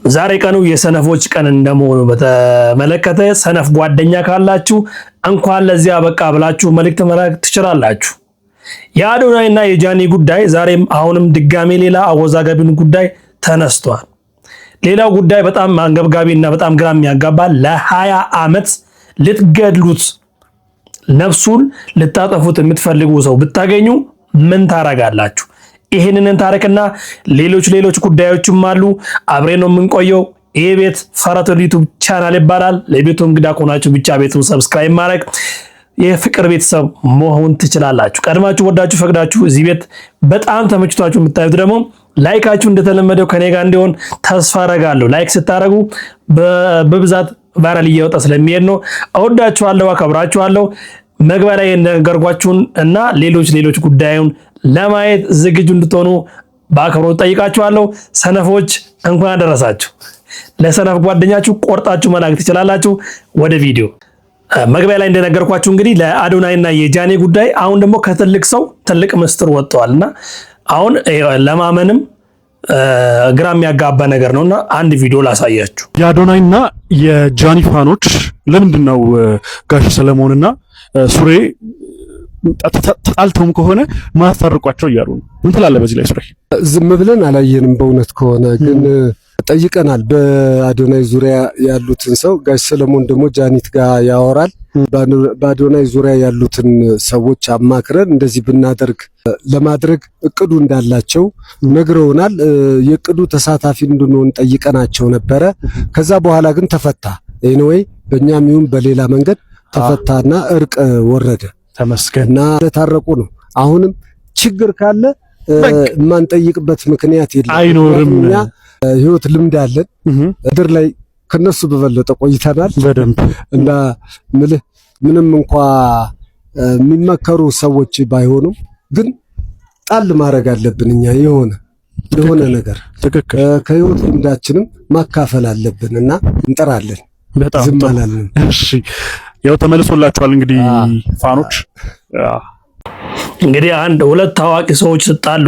ዛሬ ቀኑ የሰነፎች ቀን እንደመሆኑ በተመለከተ ሰነፍ ጓደኛ ካላችሁ እንኳን ለዚያ በቃ ብላችሁ መልእክት መላክ ትችላላችሁ። የአዶናይና የጃኒ ጉዳይ ዛሬም አሁንም ድጋሜ ሌላ አወዛጋቢን ጉዳይ ተነስቷል። ሌላው ጉዳይ በጣም አንገብጋቢና በጣም ግራ የሚያጋባ ለ20 ዓመት ልትገድሉት ነፍሱን ልታጠፉት የምትፈልጉ ሰው ብታገኙ ምን ታረጋላችሁ? ይሄንን ታሪክና ሌሎች ጉዳዮችም አሉ። አብሬ ነው የምንቆየው። ይሄ ቤት ፈረቶ ዩቲዩብ ቻናል ይባላል። ለቤቱ እንግዳ ከሆናችሁ ብቻ ቤቱን ሰብስክራይብ ማድረግ የፍቅር ቤተሰብ መሆን ትችላላችሁ። ቀድማችሁ ወዳችሁ ፈቅዳችሁ እዚህ ቤት በጣም ተመችቷችሁ የምታዩት ደግሞ ላይካችሁ እንደተለመደው ከኔ ጋር እንዲሆን ተስፋ አደርጋለሁ። ላይክ ስታደርጉ በብዛት ቫይራል እየወጣ ስለሚሄድ ነው። እወዳችኋለሁ፣ አከብራችኋለሁ። መግቢያ ላይ እንደነገርኳችሁን እና ሌሎች ጉዳዩን ለማየት ዝግጁ እንድትሆኑ በአክብሮት ጠይቃችኋለሁ። ሰነፎች እንኳን አደረሳችሁ። ለሰነፍ ጓደኛችሁ ቆርጣችሁ መላክ ትችላላችሁ። ወደ ቪዲዮ መግቢያ ላይ እንደነገርኳችሁ እንግዲህ ለአዶናይና የጃኒ ጉዳይ አሁን ደግሞ ከትልቅ ሰው ትልቅ ምስጢር ወጥቷልና አሁን ለማመንም ግራ የሚያጋባ ነገር ነውና አንድ ቪዲዮ ላሳያችሁ። የአዶናይና የጃኒ ፋኖች ለምንድነው ጋሽ ሰለሞንና ሱሬ ተጣልተውም ከሆነ ማስታረቋቸው እያሉ ነው? ምን ትላለህ በዚህ ላይ ሱሬ? ዝም ብለን አላየንም። በእውነት ከሆነ ግን ጠይቀናል። በአዶናይ ዙሪያ ያሉትን ሰው ጋሽ ሰለሞን ደግሞ ጃኒት ጋር ያወራል። በአዶናይ ዙሪያ ያሉትን ሰዎች አማክረን እንደዚህ ብናደርግ ለማድረግ እቅዱ እንዳላቸው ነግረውናል። የእቅዱ ተሳታፊ እንድንሆን ጠይቀናቸው ነበረ። ከዛ በኋላ ግን ተፈታ። ኤኒዌይ በእኛም ይሁን በሌላ መንገድ ተፈታና እርቅ ወረደ። ተመስገንና ተታረቁ ነው። አሁንም ችግር ካለ ማንጠይቅበት ምክንያት የለም፣ አይኖርም። ህይወት ልምድ አለን። እድር ላይ ከነሱ በበለጠ ቆይተናል በደንብ እና ምንም እንኳን የሚመከሩ ሰዎች ባይሆኑም ግን ጣል ማድረግ አለብን። እኛ የሆነ ነገር ከህይወት ልምዳችንም ማካፈል አለብንና እንጠራለን። በጣም ዝም አላልንም። እሺ ያው ተመልሶላችኋል። እንግዲህ ፋኖች እንግዲህ ሁለት ታዋቂ ሰዎች ሲጣሉ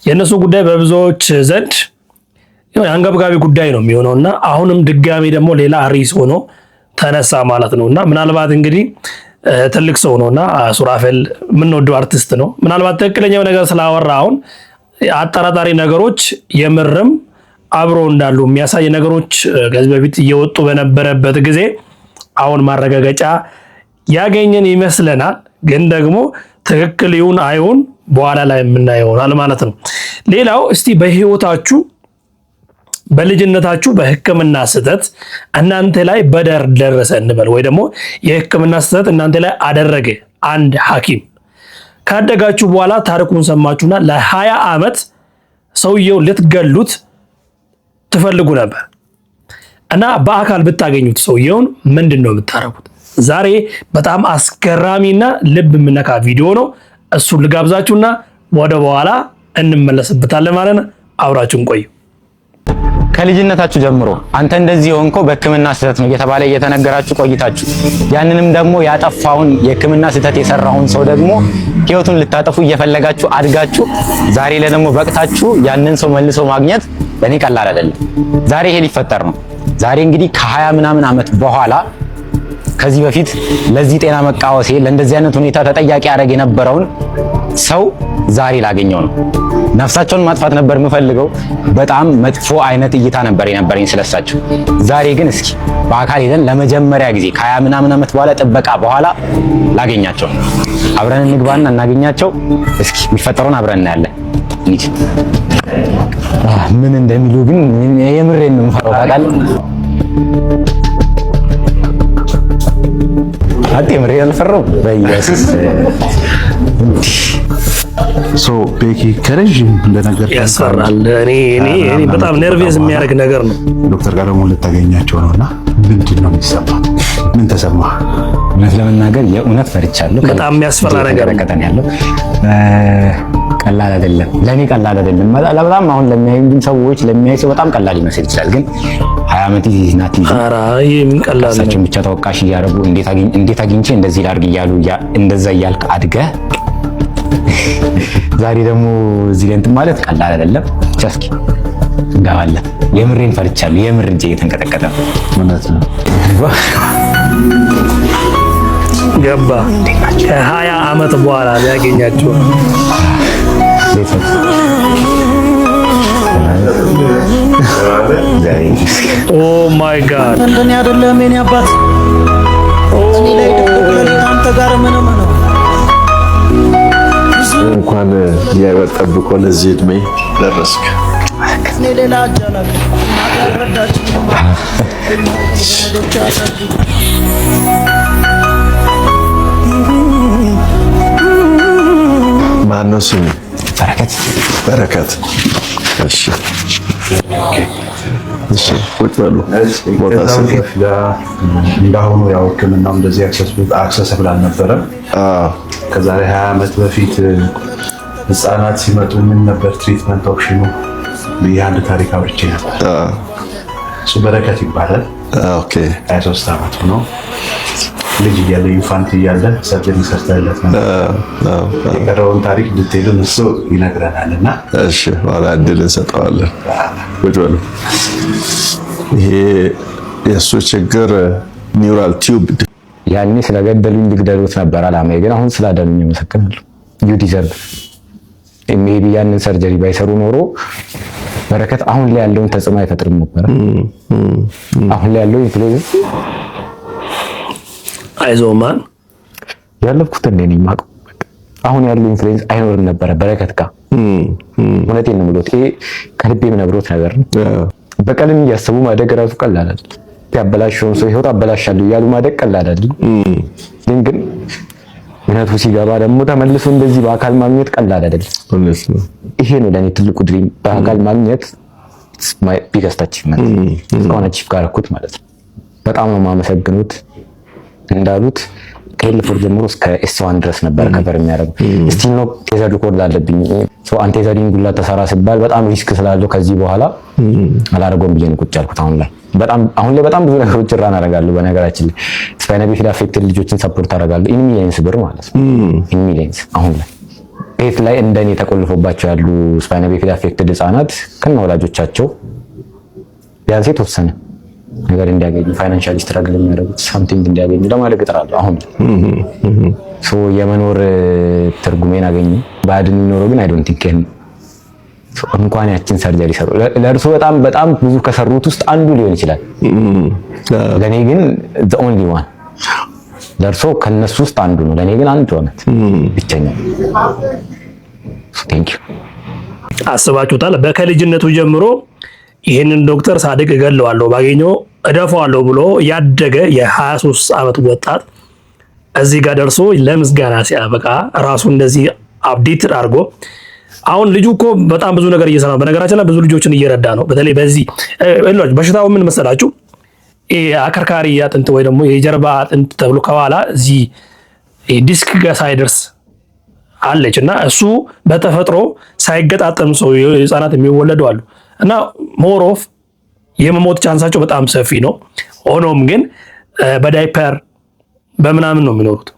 የነሱ ጉዳይ በብዙዎች ዘንድ አንገብጋቢ ጉዳይ ነው የሚሆነውና አሁንም ድጋሚ ደግሞ ሌላ ሪስ ሆኖ ተነሳ ማለት ነውና ምናልባት እንግዲህ ትልቅ ሰው ነውና ሱራፌል የምንወደው አርቲስት ነው። ምናልባት ትክክለኛው ነገር ስላወራ አሁን አጠራጣሪ ነገሮች የምርም አብሮ እንዳሉ የሚያሳይ ነገሮች ከዚህ በፊት እየወጡ በነበረበት ጊዜ አሁን ማረጋገጫ ያገኘን ይመስለናል። ግን ደግሞ ትክክል ይሁን አይሁን በኋላ ላይ የምናየው ማለት ነው። ሌላው እስቲ በህይወታችሁ በልጅነታችሁ በህክምና ስህተት እናንተ ላይ በደር ደረሰ እንበል፣ ወይ ደግሞ የህክምና ስህተት እናንተ ላይ አደረገ አንድ ሐኪም። ካደጋችሁ በኋላ ታሪኩን ሰማችሁና ለ20 ዓመት ሰውየው ልትገሉት ትፈልጉ ነበር እና በአካል ብታገኙት ሰውየውን ምንድነው የምታረጉት? ዛሬ በጣም አስገራሚና ልብ የምነካ ቪዲዮ ነው። እሱን ልጋብዛችሁና ወደ በኋላ እንመለስበታለን ማለት ነው። አብራችሁን ቆዩ። ከልጅነታችሁ ጀምሮ አንተ እንደዚህ ሆንከው በህክምና ስህተት ነው እየተባለ እየተነገራችሁ ቆይታችሁ ያንንም ደግሞ ያጠፋውን የህክምና ስህተት የሰራውን ሰው ደግሞ ህይወቱን ልታጠፉ እየፈለጋችሁ አድጋችሁ ዛሬ ላይ ደግሞ በቅታችሁ ያንን ሰው መልሶ ማግኘት ለኔ ቀላል አይደለም። ዛሬ ይሄ ሊፈጠር ነው። ዛሬ እንግዲህ ከ20 ምናምን ዓመት በኋላ ከዚህ በፊት ለዚህ ጤና መቃወሴ ለእንደዚህ አይነት ሁኔታ ተጠያቂ ያደረገ የነበረውን ሰው ዛሬ ላገኘው ነው። ነፍሳቸውን ማጥፋት ነበር የምፈልገው። በጣም መጥፎ አይነት እይታ ነበር የነበረኝ ስለሳቸው። ዛሬ ግን እስኪ በአካል ሄደን ለመጀመሪያ ጊዜ ከ20 ምናምን ዓመት በኋላ ጥበቃ በኋላ ላገኛቸው። አብረን እንግባና እናገኛቸው። እስኪ የሚፈጠረውን አብረን እናያለን። እንዴ ምን እንደሚሉ ግን የምሬን ነው የምፈራው። ታውቃለህ አጥምሬ አልፈራው በኢየሱስ ቤኪ ከረጅም እንደነገር ያስፈራል። እኔ በጣም ነርቨስ የሚያደርግ ነገር ነው። ዶክተር ጋር ደግሞ ልታገኛቸው ነውና ምንድነው የሚሰማው? ምን ተሰማ? እውነት ለመናገር የእውነት ፈርቻለሁ። በጣም የሚያስፈራ ነገር ያለው ቀላል አይደለም። ለኔ ቀላል አይደለም። በጣም አሁን ለሚያዩኝ ሰዎች ለሚያዩ ሰው በጣም ቀላል ይመስል ይችላል። ግን 20 ዓመት ናት እንጂ ምን ቀላል ነው። ብቻ ተወቃሽ እያደረጉ እንዴት አግኝቼ እንደዚህ ላድርግ እያሉ እንደዛ እያልክ አድገህ ዛሬ ደግሞ እዚህ ላይ እንትን ማለት ቀላል አይደለም። እስኪ እንገባለን። የምሬን ፈርቻለሁ። የምር እጄ እየተንቀጠቀጠ ነው። እውነት ነው። ገባ ከ20 ዓመት በኋላ ያገኛቸው ኦ ማይ ጋድ እንደኔ አይደለም የኔ አባት እኔ ላይ ድቅድቅ አንተ ጋር ምን ነው እንኳን እግዚአብሔር ጠብቆ ለዚህ እድሜ ደረስክ። እኔ ሌላ አጃላክ ማረዳች ማነው ስሙ? በረከት በረከት። እሺ እሺ፣ ቁጭ በሉ። ቦታ እንዳሁኑ ያው ሕክምናው እንደዚህ አክሰስብል አልነበረም። ከዛሬ 20 ዓመት በፊት ህፃናት ሲመጡ ምን ነበር ትሪትመንት ኦፕሽኑ? አንድ ታሪክ አውርቼ ነበር። እሱ በረከት ይባላል። ኦኬ 23 ዓመቱ ነው። ልጅ እያለ ኢንፋንት እያለ ሰርጀሪ ሰርተለት ነበር። የቀረውን ታሪክ ዲቴይሉን እሱ ይነግረናልና እሺ፣ ኋላ እድል እንሰጠዋለን። ቁጭ በሉ። ይሄ የእሱ ችግር ኒውራል ቲዩብ ያኔ ስለገደሉኝ ልግደሉት ነበር አላማዬ፣ ግን አሁን ስላዳኑኝ መሰክናለሁ። ዩ ዲዘርቭ ሜቢ ያንን ሰርጀሪ ባይሰሩ ኖሮ በረከት አሁን ላይ ያለውን ተጽዕኖ አይፈጥርም ነበር። አሁን ላይ ያለው ኢንፍሉዌንስ አይዞማን ያለፍኩት እኔ ነኝ የማውቀው። አሁን ያለው ኢንፍሉዌንስ አይኖርም ነበር በረከት ጋር። እውነቴን ነው የምልዎት። ይሄ ከልቤ የምነግሮት ነገር ነው። በቀልን እያሰቡ ማደግ ራሱ ቀላል አይደል። ያበላሽውን ሰው ህይወት አበላሻለሁ እያሉ ማደግ ቀላል አይደል። ግን እውነቱ ሲገባ ደግሞ ተመልሶ እንደዚህ በአካል ማግኘት ቀላል አይደል። ይሄ ነው ለኔ ትልቁ ድሪም፣ በአካል ማግኘት ማይ ቢገስት አቺቭመንት እስካሁን አቺቭ ካረኩት ማለት ነው። በጣም ነው የማመሰግኑት። እንዳሉት ከኤል4 ጀምሮ እስከ ኤስ1 ድረስ ነበር ከበር የሚያደርገው። ስቲል ነው ቴዘር ሪኮርድ አለብኝ። ሶ አንቴዘሪንግ ጉላ ተሰራ ሲባል በጣም ሪስክ ስላለው ከዚህ በኋላ አላረገውም ብዬ ነው ቁጭ ያልኩት። አሁን ላይ በጣም ብዙ ነገሮች ራን አደርጋለሁ። በነገራችን ላይ ስፓይናል ቢፊድ አፌክትድ ልጆችን ሰፖርት አደርጋለሁ። ኢን ሚሊየንስ ብር ማለት ነው። ኢን ሚሊየንስ አሁን ላይ ቤት ላይ እንደኔ ተቆልፎባቸው ያሉ ስፓይናል ቢፊድ አፌክትድ ህፃናት ከነ ወላጆቻቸው ቢያንስ የተወሰነ ነገር እንዲያገኙ ፋይናንሻሊ ስትራግል የሚያደርጉት ሳምቲንግ እንዲያገኙ ለማድረግ እጥራለሁ። አሁን ሶ የመኖር ትርጉሜን አገኙ። ባድን የሚኖረው ግን አይ ዶንት ቲንክ እንኳን ያችን ሰርጀሪ ሰሩ ለእርሱ በጣም ብዙ ከሰሩት ውስጥ አንዱ ሊሆን ይችላል። ለኔ ግን the only one ለእርሱ ከነሱ ውስጥ አንዱ ነው። ለኔ ግን አንዱ ሆነት ብቸኛ። ቴንክ ዩ። አስባችሁታል? በከልጅነቱ ጀምሮ ይሄንን ዶክተር ሳድቅ እገለዋለሁ ባገኘው እደፋዋለሁ ብሎ ያደገ የ23 ዓመት ወጣት እዚህ ጋር ደርሶ ለምስጋና ሲያበቃ ራሱ እንደዚህ አፕዴት አድርጎ አሁን ልጁ እኮ በጣም ብዙ ነገር እየሰራ ነው። በነገራችን ላይ ብዙ ልጆችን እየረዳ ነው። በተለይ በዚህ በሽታው ምን መሰላችሁ? አከርካሪ አጥንት ወይ ደግሞ የጀርባ አጥንት ተብሎ ከኋላ እዚህ ዲስክ ጋር ሳይደርስ አለች እና እሱ በተፈጥሮ ሳይገጣጠም ሰው ህፃናት የሚወለዱ አሉ እና ሞር ኦፍ የመሞት ቻንሳቸው በጣም ሰፊ ነው። ሆኖም ግን በዳይፐር በምናምን ነው የሚኖሩት።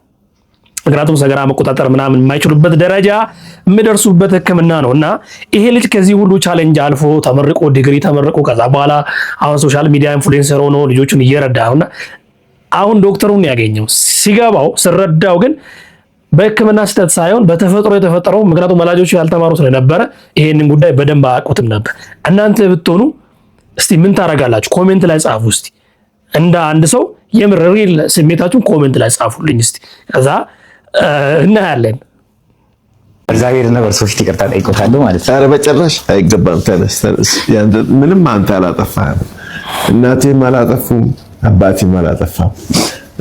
ምክንያቱም ሰገራ መቆጣጠር ምናምን የማይችሉበት ደረጃ የሚደርሱበት ህክምና ነው እና ይሄ ልጅ ከዚህ ሁሉ ቻሌንጅ አልፎ ተመርቆ ዲግሪ ተመርቆ ከዛ በኋላ አሁን ሶሻል ሚዲያ ኢንፍሉዌንሰር ሆኖ ልጆቹን እየረዳ ነውና አሁን ዶክተሩን ያገኘው ሲገባው ስረዳው ግን በህክምና ስህተት ሳይሆን በተፈጥሮ የተፈጠረው። ምክንያቱም ወላጆቹ ያልተማሩ ስለነበረ ይሄንን ጉዳይ በደንብ አያውቁትም ነበር። እናንተ ብትሆኑ እስቲ ምን ታረጋላችሁ? ኮሜንት ላይ ጻፉ። እስቲ እንደ አንድ ሰው የምር ሪል ስሜታችሁን ኮሜንት ላይ ጻፉልኝ እስቲ። ከዛ እናያለን። እግዚአብሔር ነው በርሶ ፊት ይቅርታ ጠይቆታለሁ ማለት ነው። ኧረ በጭራሽ አይገባም። ተነስ ምንም አንተ አላጠፋህም፣ እናቴም አላጠፉም፣ አባቴም አላጠፋም።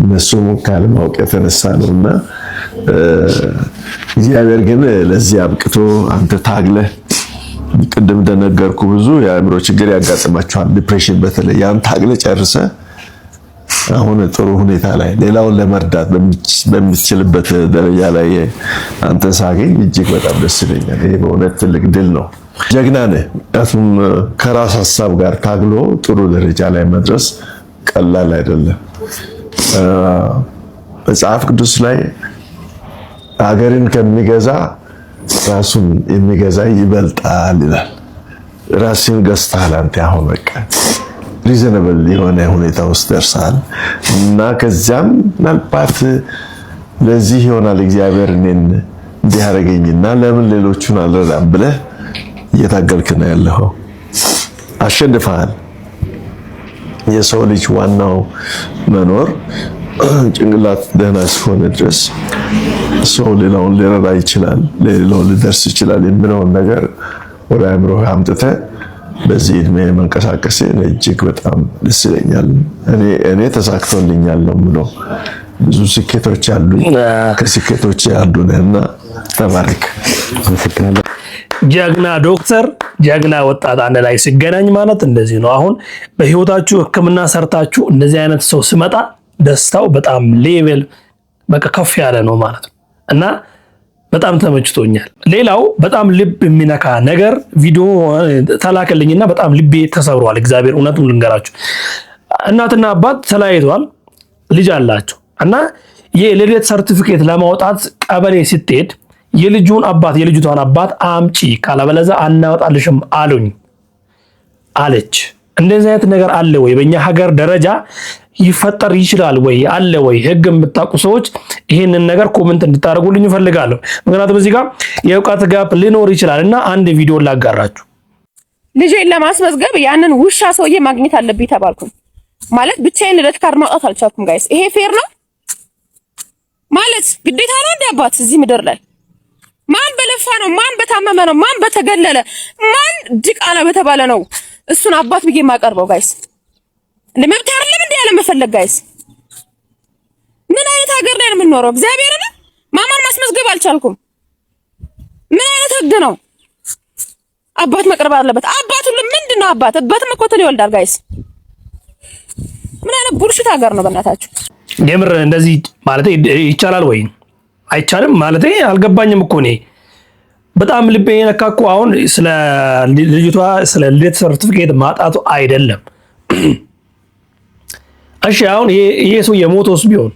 እነሱም ካለማወቅ የተነሳ ነውና እግዚአብሔር ግን ለዚህ አብቅቶ አንተ ታግለህ ቅድም እንደነገርኩ ብዙ የአእምሮ ችግር ያጋጥማቸዋል። ዲፕሬሽን በተለይ ያን ታግለህ ጨርሰህ አሁን ጥሩ ሁኔታ ላይ ሌላውን ለመርዳት በሚችልበት ደረጃ ላይ አንተ ሳገኝ እጅግ በጣም ደስ ይለኛል። ይሄ በእውነት ትልቅ ድል ነው። ጀግና ነህ። ምክንያቱም ከራስ ሀሳብ ጋር ታግሎ ጥሩ ደረጃ ላይ መድረስ ቀላል አይደለም። መጽሐፍ ቅዱስ ላይ ሀገርን ከሚገዛ ራሱን የሚገዛ ይበልጣል ይላል። ራስን ገዝተሃል አንተ አሁን በቃ ሪዘነብል የሆነ ሁኔታ ውስጥ ደርሰሃል እና ከዛም ምናልባት ለዚህ ይሆናል እግዚአብሔር እኔን እንዲያረገኝና ለምን ሌሎቹን አልረዳም ብለህ እየታገልክ ነው ያለኸው። አሸንፈሃል። የሰው ልጅ ዋናው መኖር ጭንቅላት ደህና እስከሆነ ድረስ ሰው ሌላውን ሊረዳ ይችላል፣ ሌላው ሊደርስ ይችላል የሚለውን ነገር ወደ አእምሮህ አምጥተህ በዚህ እድሜ መንቀሳቀስ እጅግ በጣም ደስ ይለኛል። እኔ ተሳክቶልኛል ነው የምለው። ብዙ ስኬቶች አሉ፣ ከስኬቶች አንዱ ነህና ተባረክ። አመሰግናለሁ። ጀግና ዶክተር፣ ጀግና ወጣት አንድ ላይ ሲገናኝ ማለት እንደዚህ ነው። አሁን በህይወታችሁ ሕክምና ሰርታችሁ እንደዚህ አይነት ሰው ሲመጣ ደስታው በጣም ሌቭል በቃ ከፍ ያለ ነው ማለት ነው እና በጣም ተመችቶኛል። ሌላው በጣም ልብ የሚነካ ነገር ቪዲዮ ተላከልኝና በጣም ልቤ ተሰብሯል። እግዚአብሔር እውነቱን ልንገራችሁ፣ እናትና አባት ተለያይተዋል፣ ልጅ አላቸው እና የልደት ሰርቲፊኬት ለማውጣት ቀበሌ ስትሄድ የልጅቷን አባት አምጪ ካለበለዚያ አናወጣልሽም አሉኝ አለች። እንደዚህ አይነት ነገር አለ ወይ? በእኛ ሀገር ደረጃ ይፈጠር ይችላል ወይ? አለ ወይ? ህግ የምታውቁ ሰዎች ይህንን ነገር ኮሜንት እንድታደርጉልኝ እፈልጋለሁ። ምክንያቱም እዚህ ጋር የእውቀት ጋፕ ሊኖር ይችላል እና አንድ ቪዲዮ ላጋራችሁ። ልጄን ለማስመዝገብ ያንን ውሻ ሰውዬ ማግኘት አለብኝ ተባልኩኝ። ማለት ብቻዬን ልደት ካርድ ማውጣት አልቻልኩም። ጋይስ ይሄ ፌር ነው ማለት ግዴታ ነው እንደ አባት እዚህ ምድር ላይ ማን በለፋ ነው? ማን በታመመ ነው? ማን በተገለለ? ማን ድቃላ በተባለ ነው እሱን አባት ብዬ የማቀርበው? ጋይስ እንደ መብት አይደለም እንደ ያለ መፈለግ ጋይስ፣ ምን አይነት ሀገር ላይ ነው የምንኖረው? እግዚአብሔርን ማማን ማስመዝገብ አልቻልኩም። ምን አይነት ህግ ነው? አባት መቅረብ አለበት። አባት ሁሉ ምንድነው? አባትም እኮ ይወልዳል ጋይስ። ምን አይነት ቡልሽት ሀገር ነው በእናታችሁ? የምር እንደዚህ ማለት ይቻላል ወይ አይቻልም ማለት አልገባኝም እኮ እኔ በጣም ልቤ የነካ እኮ አሁን ስለ ልጅቷ ስለ ልደት ሰርቲፊኬት ማጣቱ አይደለም። እሺ አሁን ይሄ ሰው የሞተውስ ቢሆን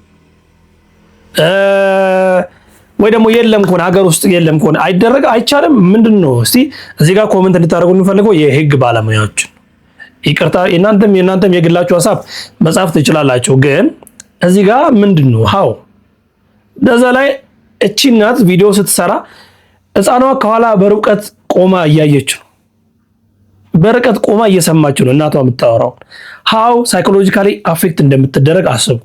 ወይ ደግሞ የለም ከሆነ ሀገር ውስጥ የለም ከሆነ አይደረግ አይቻልም? ምንድነው? እስቲ እዚህ ጋር ኮሜንት እንድታደርጉ እንፈልገው የህግ ባለሙያዎች ይቅርታ፣ የእናንተም የግላችሁ ሀሳብ መጻፍ ትችላላችሁ። ግን እዚህ ጋር ምንድነው ሃው በዛ ላይ እቺ እናት ቪዲዮ ስትሰራ ህፃኗ ከኋላ በርቀት ቆማ እያየች ነው። በርቀት ቆማ እየሰማች ነው እናቷ የምታወራው። ሃው ሳይኮሎጂካሊ አፌክት እንደምትደረግ አስቡ።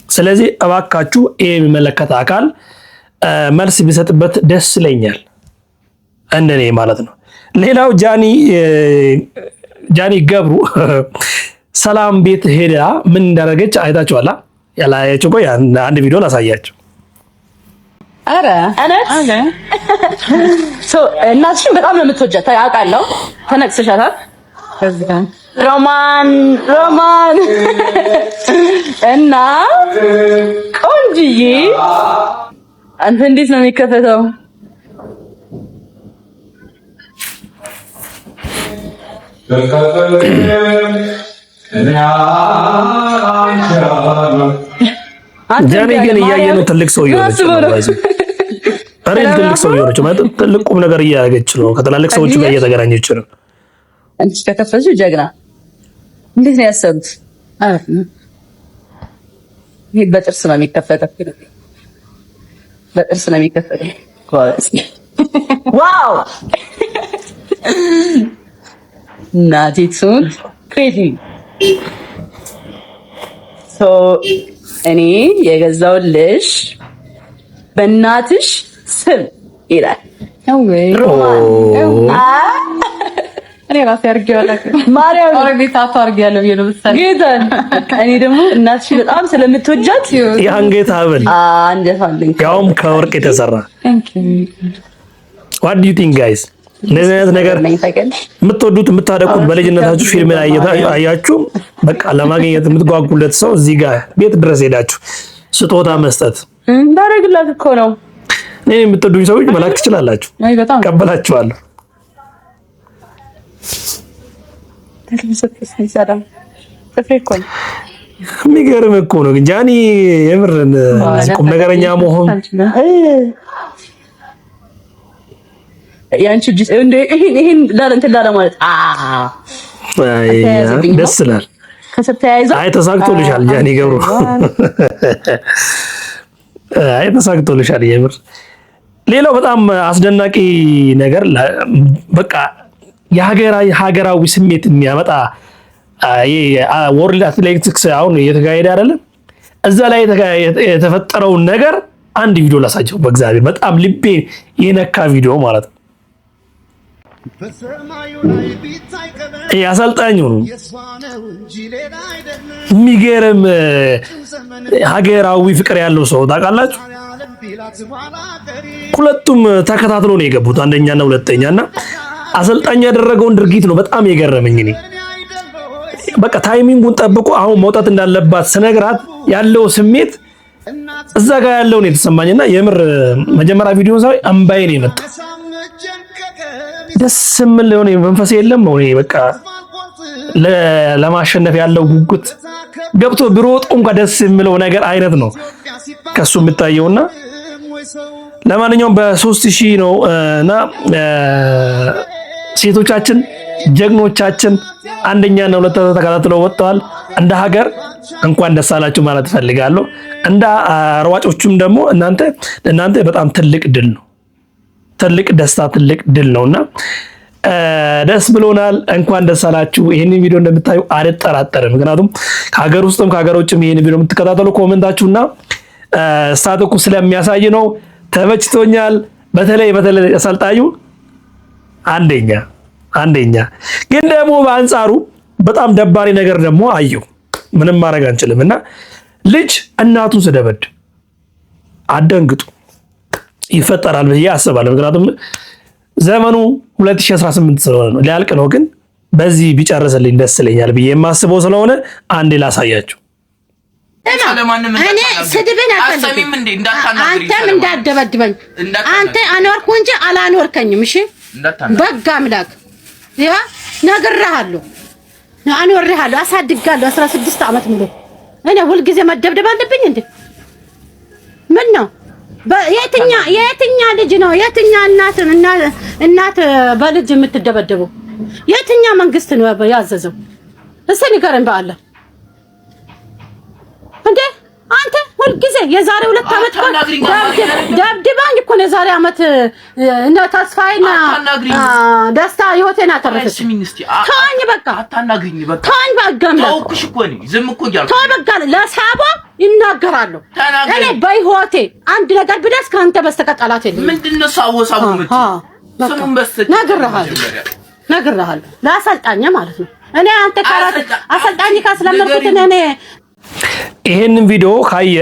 ስለዚህ እባካችሁ ይሄ የሚመለከት አካል መልስ ቢሰጥበት ደስ ይለኛል፣ እንደኔ ማለት ነው። ሌላው ጃኒ ገብሩ ሰላም ቤት ሄዳ ምን እንዳደረገች አይታችኋላ? ያላያችሁ ቆይ አንድ ቪዲዮ ላሳያችሁ። አረ እናትሽን በጣም ነው የምትወጃት አውቃለሁ። ተነቅሰሻታል። ሮማን እና ቆንጅዬ አንተ እንዴት ነው የሚከፈተው? ጃኒ ግን እያየ ነው ትልቅ ሰው እየሆነች ነው። ትልቅ ሰው እየሆነች ማለት ትልቅ ቁም ነገር እያደረገች ነው። ከትላልቅ ሰዎች ጋር እየተገናኘች ነው። አንቺ ከከፈትሽው ጀግና። እንዴት ነው ያሰሩት? ይሄ በጥርስ ነው የሚከፈተው። በጥርስ ነው የሚከፈተው። ዋው ናቲቱን ክሬቲቭ እኔ የገዛውልሽ በእናትሽ ስም ይላል። እኔ ራሴ አድርጌዋለሁ። ማርያም አረቤት አታርጊያለሁ ብዬ ነው መሰለኝ። ጌታን እኔ ደግሞ እናትሽ በጣም ስለምትወጃት የአንገት ሐብል አንጀታለኝ ያውም ከወርቅ የተሰራ what do you think guys? እንደዚህ አይነት ነገር የምትወዱት የምታደቁት በልጅነታችሁ ፊልም ላይ አያችሁ በቃ ለማግኘት የምትጓጉለት ሰው እዚህ ጋር ቤት ድረስ ሄዳችሁ ስጦታ መስጠት እንዳረግላት እኮ ነው። እኔ የምትወዱኝ ሰዎች መላክ ትችላላችሁ። አይ በጣም ቀበላችኋለሁ። የሚገርም እኮ ነው ግን ጃኒ የምርን ቁም ነገረኛ መሆን ያንቺ እጅ እንደ ይሄን እንትን ላለ ማለት ደስ ይላል። ከስር ተያይዘው አይ ተሳክቶልሻል ጃኒ ገብሩ። አይ ተሳክቶልሻል የምር። ሌላው በጣም አስደናቂ ነገር በቃ የሀገራዊ ስሜት የሚያመጣ ወርልድ አትሌቲክስ አሁን እየተካሄደ አይደለም? እዛ ላይ የተፈጠረውን ነገር አንድ ቪዲዮ ላሳየው። በእግዚአብሔር በጣም ልቤ የነካ ቪዲዮ ማለት ነው። አሰልጣኙ ነው የሚገርም ሀገራዊ ፍቅር ያለው ሰው ታውቃላችሁ። ሁለቱም ተከታትሎ ነው የገቡት አንደኛና ሁለተኛና አሰልጣኙ ያደረገውን ድርጊት ነው በጣም የገረመኝ። እኔ በቃ ታይሚንጉን ጠብቆ አሁን መውጣት እንዳለባት ስነግራት ያለው ስሜት እዛ ጋር ያለው ነው የተሰማኝና የምር መጀመሪያ ቪዲዮን ሳይ አምባዬ ነው የመጣው። ደስ የሚል የሆነ መንፈስ የለም ነው በቃ ለማሸነፍ ያለው ጉጉት ገብቶ ቢሮጥ እንኳን ደስ የሚለው ነገር አይነት ነው ከሱ የምታየውና ለማንኛውም በ3000 ነው እና ሴቶቻችን ጀግኖቻችን አንደኛና ሁለተኛ ተከታትለው ወጥተዋል። እንደ ሀገር እንኳን ደስ አላችሁ ማለት ፈልጋለሁ። እንደ ሯጮቹም ደግሞ እናንተ በጣም ትልቅ ድል ነው፣ ትልቅ ደስታ፣ ትልቅ ድል ነውና ደስ ብሎናል። እንኳን ደስ አላችሁ። ይሄንን ቪዲዮ እንደምታዩ አልጠራጠርም። ምክንያቱም ከሀገር ውስጥም ከሀገር ውጭም ይሄንን ቪዲዮ የምትከታተሉ ኮሜንታችሁና ስታተኩ ስለሚያሳይ ነው። ተመችቶኛል። በተለይ አሰልጣኙ አንደኛ ግን ደግሞ በአንጻሩ በጣም ደባሪ ነገር ደግሞ አየሁ። ምንም ማድረግ አንችልምና ልጅ እናቱን ስደበድ አደንግጡ ይፈጠራል ብዬ አስባለሁ። ምክንያቱም ዘመኑ 2018 ስለሆነ ነው፣ ሊያልቅ ነው። ግን በዚህ ቢጨርስልኝ ደስ ይለኛል ብዬ የማስበው ስለሆነ አንዴ ላሳያችሁ። እኔ ስድብን አልፈልግም። አንተም እንዳደበድበኝ አንተ አኖርኩ እንጂ አላኖርከኝም። እሺ በጋ አምላክ ያ ነግሬሃለሁ፣ አኖርሃለሁ፣ አሳድጋለሁ 16 ዓመት ሙሉ። እኔ ሁልጊዜ መደብደብ አለብኝ እንዴ? ምን ነው? የትኛ ልጅ ነው? የትኛ እናት በልጅ የምትደበደበው? የትኛ መንግስት ነው ያዘዘው? እስኪ ንገረኝ በአላህ እንዴ! አንተ ሁልጊዜ የዛሬ 2 ዓመት ደብድባኝ እኮ ነው የዛሬ ዓመት እና ተስፋዬና ደስታ ህይወቴን አተረፈች። ተወኝ በቃ አታናግሪኝ። በቃ ተወኝ በቃ ታውኩሽ እኮ ነው ዝም እኮ እያልኩ ተወኝ በቃ ለሳባ ይናገራሉ። እኔ በህይወቴ አንድ ነገር ብደስ ካንተ በስተቀር ጠላት የለም። ምንድነው ሳወሳው ምት ስሙን በስተቀር ነግሬሃለሁ ለአሰልጣኝ ማለት ነው። እኔ አንተ ካራት አሰልጣኝ ካስለመድኩት እኔ ይሄንን ቪዲዮ ካየ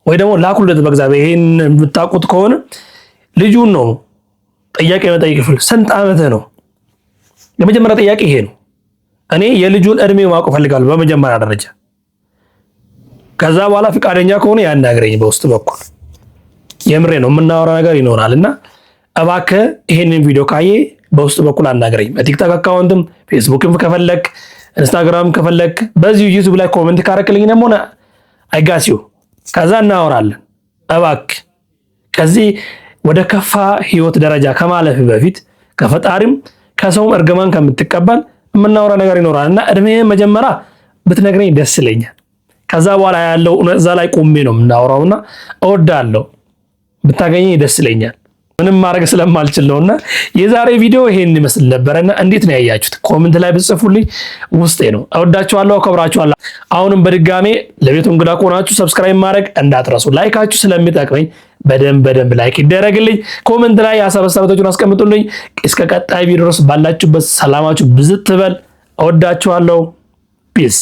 ወይ ደግሞ ላኩለት በእግዚአብሔር ይሄን የምታውቁት ከሆነ ልጁን ነው ጥያቄ መጠየቅ ይፈልግ። ስንት ዓመት ነው? የመጀመሪያ ጥያቄ ይሄ ነው። እኔ የልጁን እድሜ ማወቅ ፈልጋለሁ በመጀመሪያ ደረጃ። ከዛ በኋላ ፍቃደኛ ከሆነ ያናግረኝ በውስጥ በኩል። የምሬ ነው የምናወራ ነገር ይኖራልና እባክህ ይሄንን ቪዲዮ ካየ በውስጥ በኩል አናግረኝ። በቲክቶክ አካውንትም ፌስቡክም ከፈለክ ኢንስታግራም ከፈለክ በዚህ ዩቲዩብ ላይ ኮሜንት ካረክልኝ ደግሞ አይጋሲው ከዛ እናወራለን። እባክህ ከዚህ ወደ ከፋ ህይወት ደረጃ ከማለፍ በፊት ከፈጣሪም ከሰውም እርግማን ከምትቀበል የምናወራ ነገር ይኖራልና እድሜን መጀመሪያ ብትነግረኝ ደስ ይለኛል። ከዛ በኋላ ያለው እዛ ላይ ቆሜ ነው የምናወራውና እወዳለሁ። ብታገኘኝ ደስ ይለኛል። ምንም ማድረግ ስለማልችል ነውና የዛሬ ቪዲዮ ይሄን ይመስል ነበርና እንዴት ነው ያያችሁት? ኮሜንት ላይ ብትጽፉልኝ ውስጤ ነው። እወዳችኋለሁ፣ አከብራችኋለሁ። አሁንም በድጋሜ ለቤቱ እንግዳ ከሆናችሁ ሰብስክራይብ ማድረግ እንዳትረሱ። ላይካችሁ ስለሚጠቅመኝ በደንብ ላይክ ይደረግልኝ። ኮሜንት ላይ ሀሳብ አስተያየታችሁን አስቀምጡልኝ። እስከ ቀጣይ ቪዲዮ ድረስ ባላችሁበት ሰላማችሁ ብዝት ትበል። እወዳችኋለሁ። ፒስ